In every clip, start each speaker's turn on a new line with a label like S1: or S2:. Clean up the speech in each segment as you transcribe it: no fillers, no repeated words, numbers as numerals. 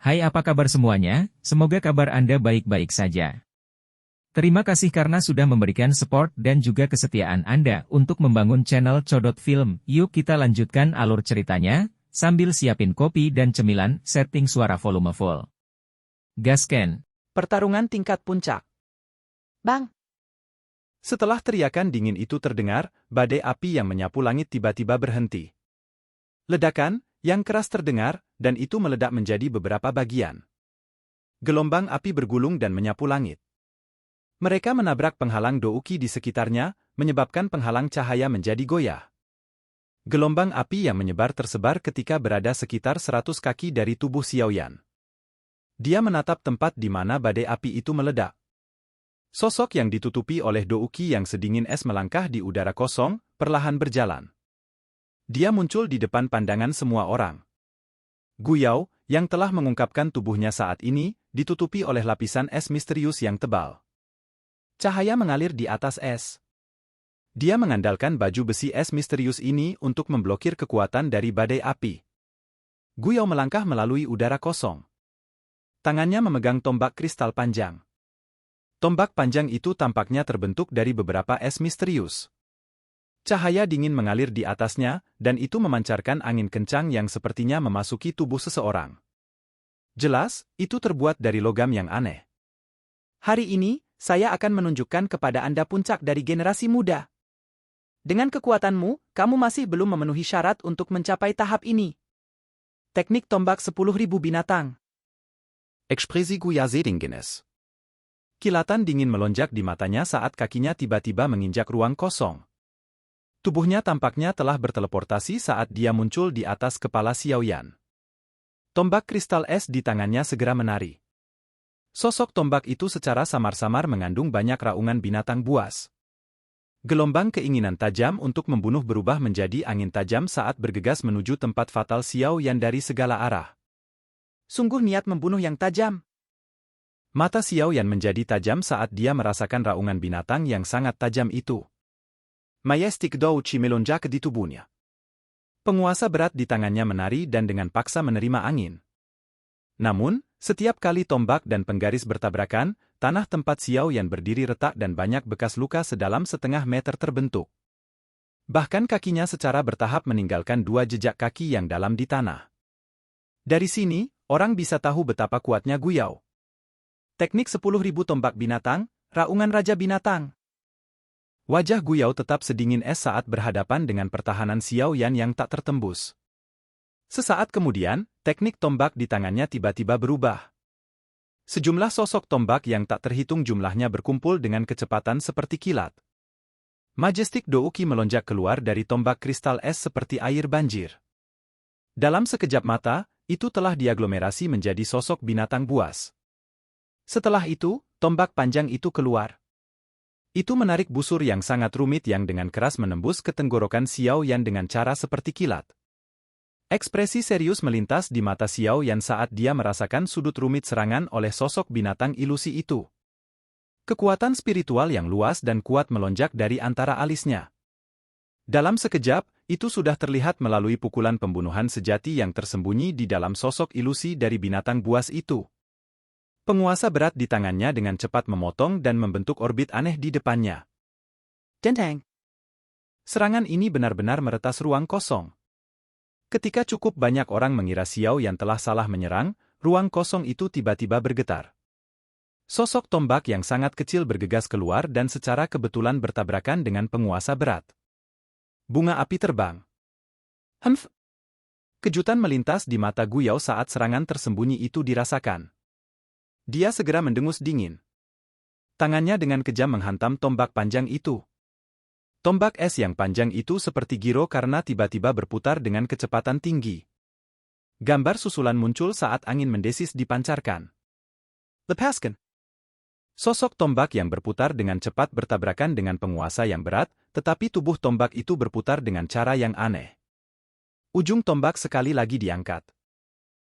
S1: Hai, apa kabar semuanya? Semoga kabar Anda baik-baik saja. Terima kasih karena sudah memberikan support dan juga kesetiaan Anda untuk membangun channel Codot Film. Yuk kita lanjutkan alur ceritanya, sambil siapin kopi dan cemilan, setting suara volume full. Gasken.
S2: Pertarungan tingkat puncak.
S3: Bang,
S2: Setelah teriakan dingin itu terdengar, badai api yang menyapu langit tiba-tiba berhenti. Ledakan yang keras terdengar, dan itu meledak menjadi beberapa bagian. Gelombang api bergulung dan menyapu langit. Mereka menabrak penghalang Douki di sekitarnya, menyebabkan penghalang cahaya menjadi goyah. Gelombang api yang menyebar tersebar ketika berada sekitar 100 kaki dari tubuh Xiaoyan. Dia menatap tempat di mana badai api itu meledak. Sosok yang ditutupi oleh Douki yang sedingin es melangkah di udara kosong, perlahan berjalan. Dia muncul di depan pandangan semua orang. Guyao, yang telah mengungkapkan tubuhnya saat ini, ditutupi oleh lapisan es misterius yang tebal. Cahaya mengalir di atas es. Dia mengandalkan baju besi es misterius ini untuk memblokir kekuatan dari badai api. Guyao melangkah melalui udara kosong. Tangannya memegang tombak kristal panjang. Tombak panjang itu tampaknya terbentuk dari beberapa es misterius. Cahaya dingin mengalir di atasnya, dan itu memancarkan angin kencang yang sepertinya memasuki tubuh seseorang. Jelas, itu terbuat dari logam yang aneh.
S3: hari ini, saya akan menunjukkan kepada Anda puncak dari generasi muda. Dengan kekuatanmu, kamu masih belum memenuhi syarat untuk mencapai tahap ini. Teknik tombak 10.000 binatang.
S2: Ekspresi Guya Zedingenes. Kilatan dingin melonjak di matanya saat kakinya tiba-tiba menginjak ruang kosong. Tubuhnya tampaknya telah berteleportasi saat dia muncul di atas kepala Xiaoyan. Tombak kristal es di tangannya segera menari. Sosok tombak itu secara samar-samar mengandung banyak raungan binatang buas. Gelombang keinginan tajam untuk membunuh berubah menjadi angin tajam saat bergegas menuju tempat fatal Xiaoyan dari segala arah.
S3: Sungguh niat membunuh yang tajam.
S2: Mata Xiaoyan menjadi tajam saat dia merasakan raungan binatang yang sangat tajam itu. Majestic Douchi melonjak di tubuhnya. Penguasa berat di tangannya menari dan dengan paksa menerima angin. Namun, setiap kali tombak dan penggaris bertabrakan, tanah tempat Xiaoyan berdiri retak dan banyak bekas luka sedalam setengah meter terbentuk. Bahkan kakinya secara bertahap meninggalkan 2 jejak kaki yang dalam di tanah. Dari sini, orang bisa tahu betapa kuatnya Guyao. Teknik 10.000 tombak binatang, raungan Raja Binatang. Wajah Guyao tetap sedingin es saat berhadapan dengan pertahanan Xiaoyan yang tak tertembus. Sesaat kemudian, teknik tombak di tangannya tiba-tiba berubah. Sejumlah sosok tombak yang tak terhitung jumlahnya berkumpul dengan kecepatan seperti kilat. Majestic Douki melonjak keluar dari tombak kristal es seperti air banjir. Dalam sekejap mata, itu telah diaglomerasi menjadi sosok binatang buas. Setelah itu, tombak panjang itu keluar. Itu menarik busur yang sangat rumit yang dengan keras menembus ke tenggorokan Xiaoyan dengan cara seperti kilat. Ekspresi serius melintas di mata Xiaoyan saat dia merasakan sudut rumit serangan oleh sosok binatang ilusi itu. Kekuatan spiritual yang luas dan kuat melonjak dari antara alisnya. Dalam sekejap, itu sudah terlihat melalui pukulan pembunuhan sejati yang tersembunyi di dalam sosok ilusi dari binatang buas itu. Penguasa berat di tangannya dengan cepat memotong dan membentuk orbit aneh di depannya.
S3: Denteng.
S2: Serangan ini benar-benar meretas ruang kosong. Ketika cukup banyak orang mengira Xiaoyan telah salah menyerang, ruang kosong itu tiba-tiba bergetar. Sosok tombak yang sangat kecil bergegas keluar dan secara kebetulan bertabrakan dengan penguasa berat. Bunga api terbang.
S3: Humph.
S2: Kejutan melintas di mata Guyao saat serangan tersembunyi itu dirasakan. Dia segera mendengus dingin. Tangannya dengan kejam menghantam tombak panjang itu. Tombak es yang panjang itu seperti giro karena tiba-tiba berputar dengan kecepatan tinggi. Gambar susulan muncul saat angin mendesis dipancarkan.
S3: Lepaskan.
S2: Sosok tombak yang berputar dengan cepat bertabrakan dengan penguasa yang berat, tetapi tubuh tombak itu berputar dengan cara yang aneh. Ujung tombak sekali lagi diangkat.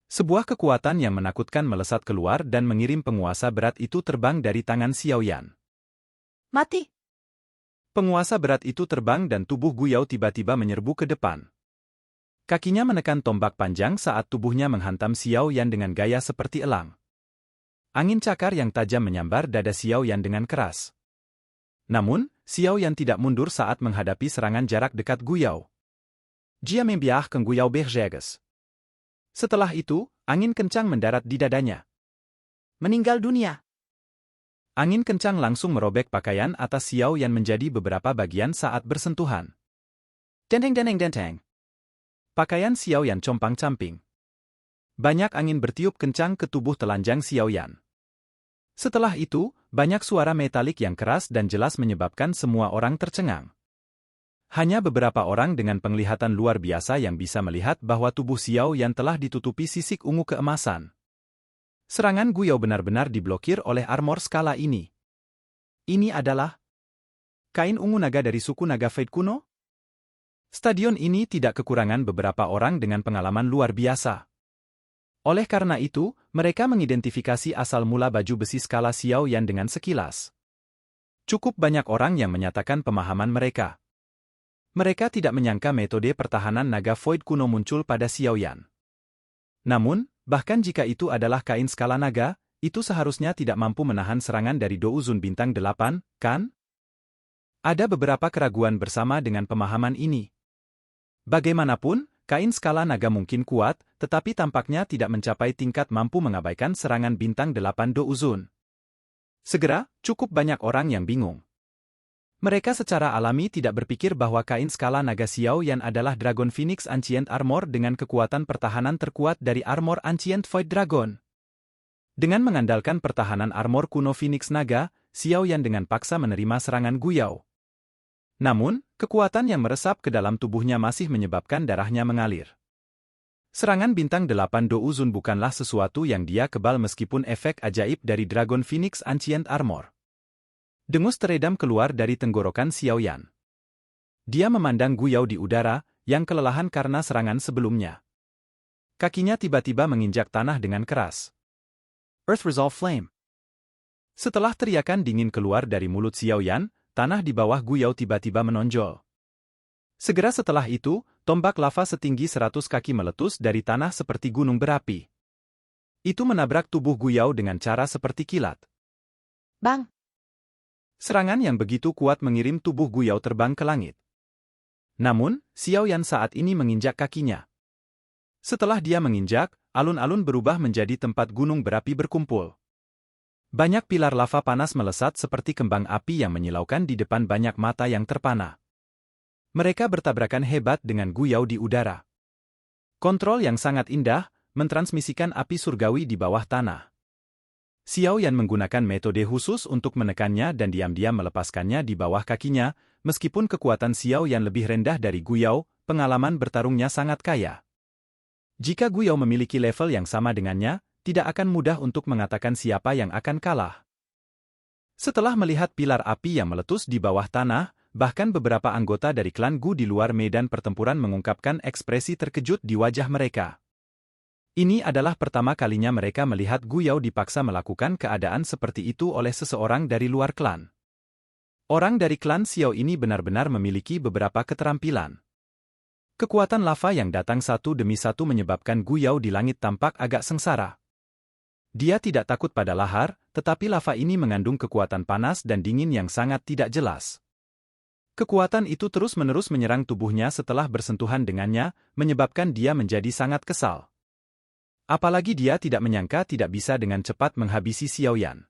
S2: Sebuah kekuatan yang menakutkan melesat keluar dan mengirim penguasa berat itu terbang dari tangan Xiaoyan.
S3: Mati.
S2: Penguasa berat itu terbang dan tubuh Guyao tiba-tiba menyerbu ke depan. Kakinya menekan tombak panjang saat tubuhnya menghantam Xiao Yan dengan gaya seperti elang. Angin cakar yang tajam menyambar dada Xiao Yan dengan keras. Namun, Xiao Yan tidak mundur saat menghadapi serangan jarak dekat Guyao. Dia membiarkan Guyao bergegas. Setelah itu, angin kencang mendarat di dadanya.
S3: Meninggal dunia.
S2: Angin kencang langsung merobek pakaian atas Xiao Yan menjadi beberapa bagian saat bersentuhan.
S3: Denteng.
S2: Pakaian Xiao Yan compang-camping. Banyak angin bertiup kencang ke tubuh telanjang Xiao Yan. Setelah itu, banyak suara metalik yang keras dan jelas menyebabkan semua orang tercengang. Hanya beberapa orang dengan penglihatan luar biasa yang bisa melihat bahwa tubuh Xiao Yan telah ditutupi sisik ungu keemasan. Serangan Guyao benar-benar diblokir oleh armor skala ini. Ini adalah kain ungu naga dari suku naga Fade kuno? Stadion ini tidak kekurangan beberapa orang dengan pengalaman luar biasa. Oleh karena itu, mereka mengidentifikasi asal mula baju besi skala Xiao Yan dengan sekilas. Cukup banyak orang yang menyatakan pemahaman mereka. Mereka tidak menyangka metode pertahanan naga Void kuno muncul pada Xiao Yan. Namun, bahkan jika itu adalah kain skala naga, itu seharusnya tidak mampu menahan serangan dari Douzun bintang 8, kan? Ada beberapa keraguan bersama dengan pemahaman ini. Bagaimanapun, kain skala naga mungkin kuat, tetapi tampaknya tidak mencapai tingkat mampu mengabaikan serangan bintang 8 Douzun. Segera, cukup banyak orang yang bingung. Mereka secara alami tidak berpikir bahwa kain skala naga Xiao Yan adalah Dragon Phoenix Ancient Armor dengan kekuatan pertahanan terkuat dari armor Ancient Void Dragon. Dengan mengandalkan pertahanan armor kuno Phoenix Naga, Xiao Yan dengan paksa menerima serangan Guyao. Namun, kekuatan yang meresap ke dalam tubuhnya masih menyebabkan darahnya mengalir. Serangan bintang 8 Douzun bukanlah sesuatu yang dia kebal meskipun efek ajaib dari Dragon Phoenix Ancient Armor. Dengus teredam keluar dari tenggorokan Xiao Yan. Dia memandang Guyao di udara, yang kelelahan karena serangan sebelumnya. Kakinya tiba-tiba menginjak tanah dengan keras. Earth Resolve Flame. Setelah teriakan dingin keluar dari mulut Xiao Yan, tanah di bawah Guyao tiba-tiba menonjol. Segera setelah itu, tombak lava setinggi 100 kaki meletus dari tanah seperti gunung berapi. Itu menabrak tubuh Guyao dengan cara seperti kilat.
S3: Bang!
S2: Serangan yang begitu kuat mengirim tubuh Guyao terbang ke langit. Namun, Xiao Yan saat ini menginjak kakinya. Setelah dia menginjak, alun-alun berubah menjadi tempat gunung berapi berkumpul. Banyak pilar lava panas melesat seperti kembang api yang menyilaukan di depan banyak mata yang terpana. Mereka bertabrakan hebat dengan Guyao di udara. Kontrol yang sangat indah, mentransmisikan api surgawi di bawah tanah. Xiao Yan menggunakan metode khusus untuk menekannya dan diam-diam melepaskannya di bawah kakinya, meskipun kekuatan Xiao Yan lebih rendah dari Guyao, pengalaman bertarungnya sangat kaya. Jika Guyao memiliki level yang sama dengannya, tidak akan mudah untuk mengatakan siapa yang akan kalah. Setelah melihat pilar api yang meletus di bawah tanah, bahkan beberapa anggota dari klan Gu di luar medan pertempuran mengungkapkan ekspresi terkejut di wajah mereka. Ini adalah pertama kalinya mereka melihat Guyao dipaksa melakukan keadaan seperti itu oleh seseorang dari luar klan. Orang dari klan Xiao ini benar-benar memiliki beberapa keterampilan. Kekuatan lava yang datang satu demi satu menyebabkan Guyao di langit tampak agak sengsara. Dia tidak takut pada lahar, tetapi lava ini mengandung kekuatan panas dan dingin yang sangat tidak jelas. Kekuatan itu terus-menerus menyerang tubuhnya setelah bersentuhan dengannya, menyebabkan dia menjadi sangat kesal. Apalagi dia tidak menyangka tidak bisa dengan cepat menghabisi Xiao Yan.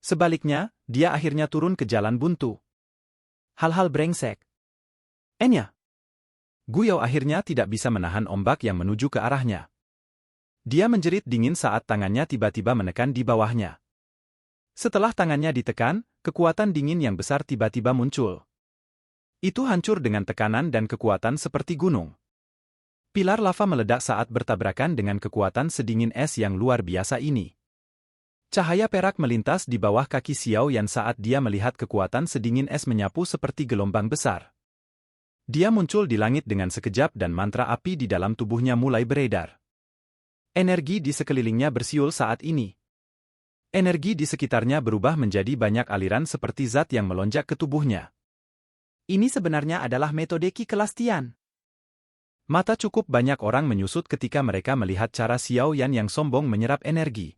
S2: Sebaliknya, dia akhirnya turun ke jalan buntu. Hal-hal brengsek. Enya. Guyao akhirnya tidak bisa menahan ombak yang menuju ke arahnya. Dia menjerit dingin saat tangannya tiba-tiba menekan di bawahnya. Setelah tangannya ditekan, kekuatan dingin yang besar tiba-tiba muncul. Itu hancur dengan tekanan dan kekuatan seperti gunung. Pilar lava meledak saat bertabrakan dengan kekuatan sedingin es yang luar biasa ini. Cahaya perak melintas di bawah kaki Xiao Yan saat dia melihat kekuatan sedingin es menyapu seperti gelombang besar. Dia muncul di langit dengan sekejap dan mantra api di dalam tubuhnya mulai beredar. Energi di sekelilingnya bersiul saat ini. Energi di sekitarnya berubah menjadi banyak aliran seperti zat yang melonjak ke tubuhnya.
S3: Ini sebenarnya adalah metode Ki Kelastian.
S2: Mata cukup banyak orang menyusut ketika mereka melihat cara Xiao Yan yang sombong menyerap energi.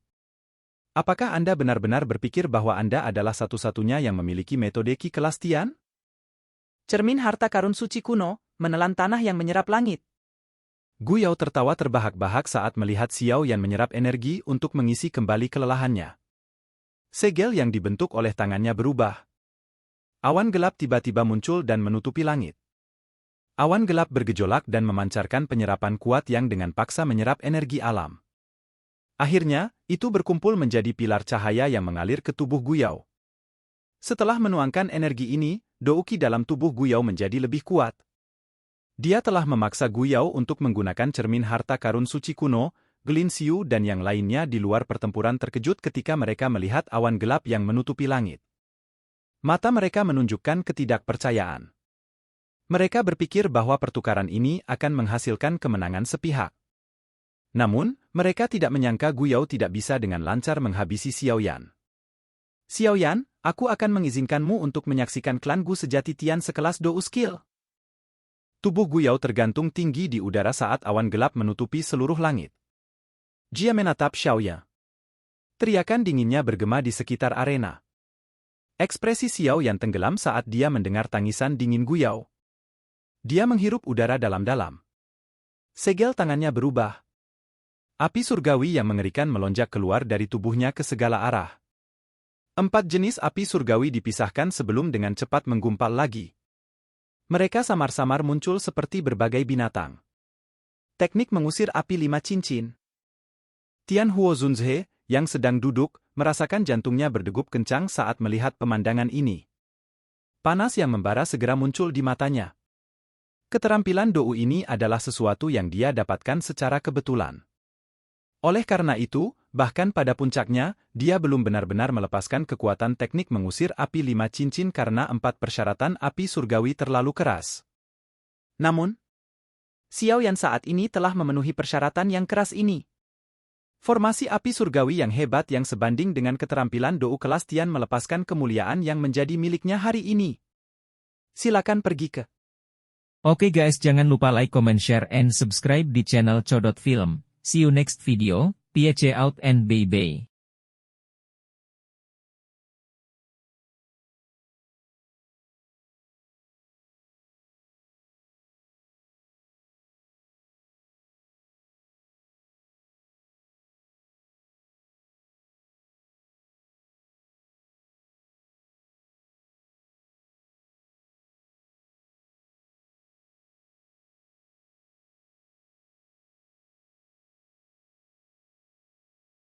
S2: Apakah Anda benar-benar berpikir bahwa Anda adalah satu-satunya yang memiliki metode Qi kelas Tian?
S3: Cermin harta karun suci kuno, menelan tanah yang menyerap langit.
S2: Gu Yao tertawa terbahak-bahak saat melihat Xiao Yan menyerap energi untuk mengisi kembali kelelahannya. Segel yang dibentuk oleh tangannya berubah. Awan gelap tiba-tiba muncul dan menutupi langit. Awan gelap bergejolak dan memancarkan penyerapan kuat yang dengan paksa menyerap energi alam. Akhirnya, itu berkumpul menjadi pilar cahaya yang mengalir ke tubuh Gu Yao. Setelah menuangkan energi ini, Dou Qi dalam tubuh Gu Yao menjadi lebih kuat. Dia telah memaksa Gu Yao untuk menggunakan cermin harta karun suci kuno, Gelin Xiu dan yang lainnya di luar pertempuran terkejut ketika mereka melihat awan gelap yang menutupi langit. Mata mereka menunjukkan ketidakpercayaan. Mereka berpikir bahwa pertukaran ini akan menghasilkan kemenangan sepihak. Namun, mereka tidak menyangka Gu Yao tidak bisa dengan lancar menghabisi Xiao Yan. Xiao Yan, aku akan mengizinkanmu untuk menyaksikan klan Gu sejati Tian sekelas Dou Skill. Tubuh Gu Yao tergantung tinggi di udara saat awan gelap menutupi seluruh langit. Jia menatap Xiao Yan. Teriakan dinginnya bergema di sekitar arena. Ekspresi Xiao Yan tenggelam saat dia mendengar tangisan dingin Gu Yao. Dia menghirup udara dalam-dalam. Segel tangannya berubah. Api surgawi yang mengerikan melonjak keluar dari tubuhnya ke segala arah. 4 jenis api surgawi dipisahkan sebelum dengan cepat menggumpal lagi. Mereka samar-samar muncul seperti berbagai binatang. Teknik mengusir api 5 cincin. Tian Huo Zunzhe, yang sedang duduk, merasakan jantungnya berdegup kencang saat melihat pemandangan ini. Panas yang membara segera muncul di matanya. Keterampilan Dou ini adalah sesuatu yang dia dapatkan secara kebetulan. Oleh karena itu, bahkan pada puncaknya, dia belum benar-benar melepaskan kekuatan teknik mengusir api 5 cincin karena 4 persyaratan api surgawi terlalu keras. Namun,
S3: Xiao Yan saat ini telah memenuhi persyaratan yang keras ini.
S2: Formasi api surgawi yang hebat yang sebanding dengan keterampilan Dou kelas Tian melepaskan kemuliaan yang menjadi miliknya hari ini. Silakan pergi ke.
S1: Oke guys, jangan lupa like, comment, share, and subscribe di channel Codot Film. See you next video, peace out and bye-bye.